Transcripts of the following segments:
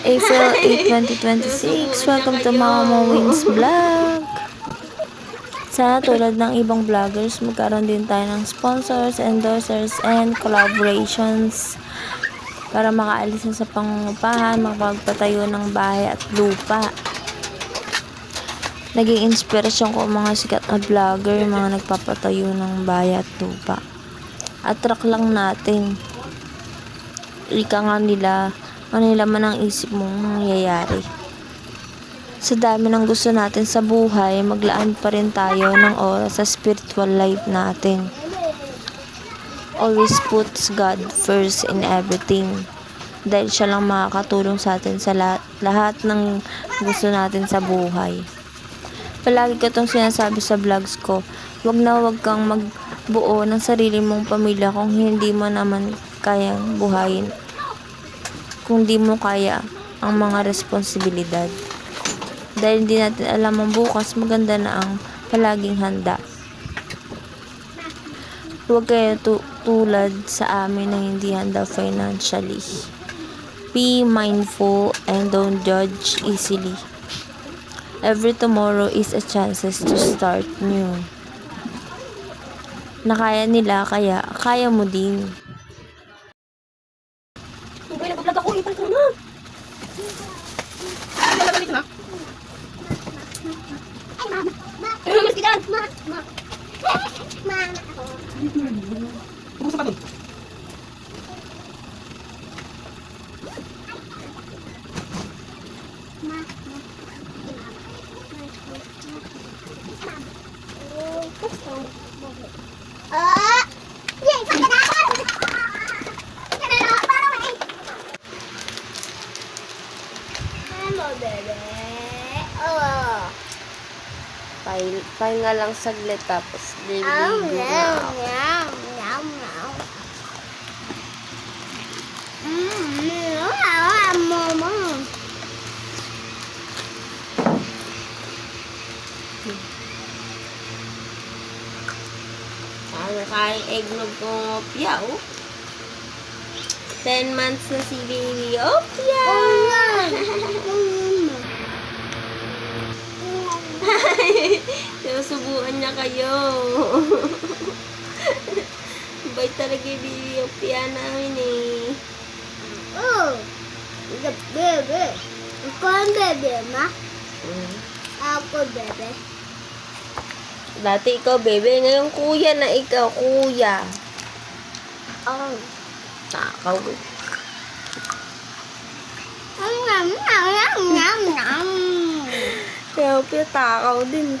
April 8, 2026. Welcome to Mama Wins Vlog. Sana tulad ng ibang vloggers, magkaroon din tayo ng sponsors, endorsers, and collaborations para makaalis na sa pangungupahan, makapagpatayo ng bahay at lupa. Naging inspirasyon ko ang mga sikat na vlogger, mga nagpapatayo ng bahay at lupa. Attract lang natin. Ika nga nila, ano nila man ang isip mong mangyayari. Sa dami ng gusto natin sa buhay, maglaan pa rin tayo ng oras sa spiritual life natin. Always puts God first in everything. Dahil siya lang makakatulong sa atin sa lahat ng gusto natin sa buhay. Palagi ko itong sinasabi sa vlogs ko, wag kang magbuo ng sarili mong pamilya kung hindi mo naman kayang buhayin. Kung di mo kaya ang mga responsibilidad. Dahil hindi natin alam ang bukas, maganda na ang palaging handa. Huwag kayo tulad sa amin na hindi handa financially. Be mindful and don't judge easily. Every tomorrow is a chance to start new. Na kaya nila, kaya kaya mo din. Okay, nag-vlog ako. Ipal ko na. Ay, na. Ay, mama. Ay, mas kidan. Mama. Mama ako. Kumusta ka dun? Pahinga lang saglit tapos liligo na ako. Kain eggnog ko Opia, oh. 10 months na si baby Opia. Sinusubuan niya kayo. Bait talaga yung baby Opia namin eh. Oh, the baby. Ako ang bebe, ma. Ako bebe. Dati ikaw, bebe. Ngayon, kuya na ikaw. Kuya. Oh. Takaw. Kaya, Opia, takaw din.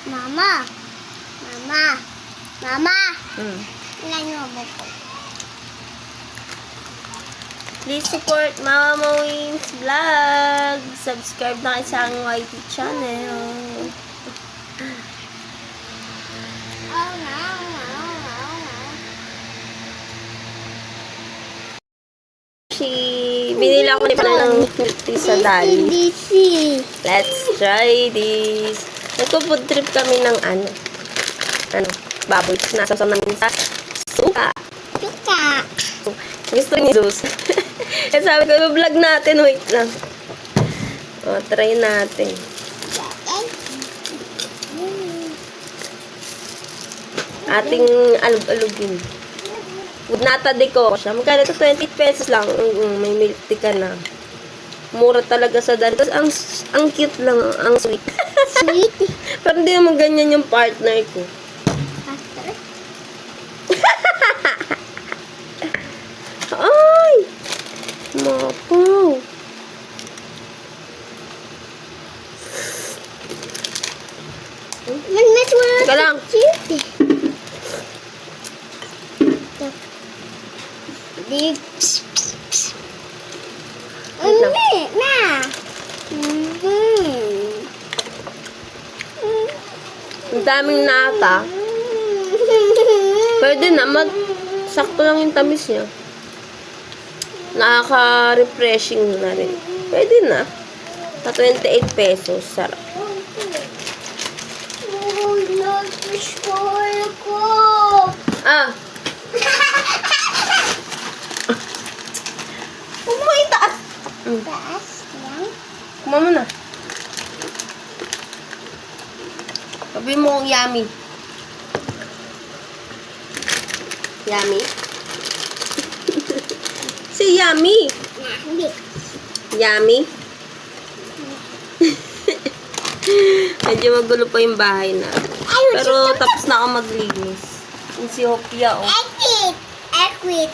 Mama. Mama. Mama. Ilan yung mo po? Please support Mama Wins Vlog. Subscribe na kayo sa aking YT channel. Oh, no. Binili ako ni pala ng milk tea sa Dali. DC. Let's try this. Nagpo-food trip kami ng baboy. Nasasaw namin sa suka. Suka. Gusto ni Zeus. Kaya sabi ko, vlog natin. Wait lang. O, try natin. Ating alug-alugin. Would nata de ko siya. Magkano ito? 20 pesos lang. May milk tea ka na. Mura talaga sa Dali. Tapos, ang cute lang. Ang sweet. Sweet. Pero hindi naman ganyan yung partner ko. Ay! Mapaw! Mas wala. Teka lang. Cute. Deep. Wait lang. Na. Ang daming nata. Pwede na. Sakto lang yung tamis niya. Nakaka-refreshing na rin. Pwede na. Sa 28 pesos. Sarap. Oh, nag-spoil ko. Ah! Taas lang. Kuma mo na. Sabi mo kung yummy. Yummy? Si yummy. Hindi. Yummy? Medyo magulo pa yung bahay na. Pero tapos na ako maglinis. Yung si Hopia, oh. I quit.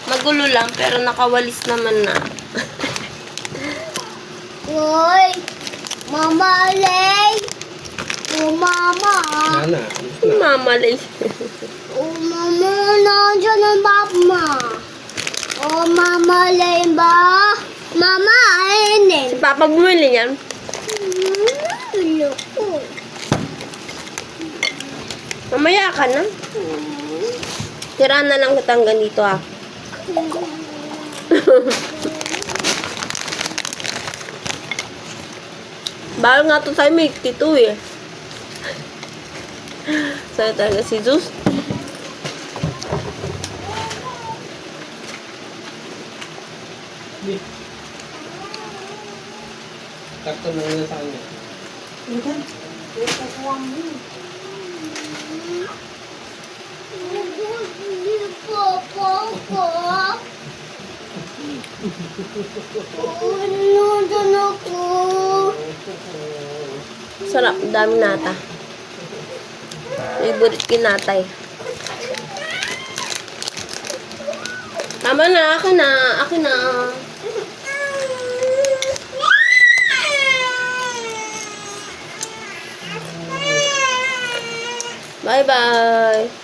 Magulo lang, pero nakawalis naman na. Uy! Mama Lay! Oh, Mama! Nana. Mamalay. Oh, Mama, nandiyan ang Mama. Oh, Mama Lay ba? Mama, ayun Si Papa bumili niyan. Loko. Mamaya ka na. Tira na lang kitang ganito, ah. Bawal nga to tayo may tito, eh. Saan talaga si Zeus? Sakto na nga sa kanya. Nandiyan ako. Sarap, dami nata. Favorite kinatay. Tama na, akin na, akin na. Bye-bye.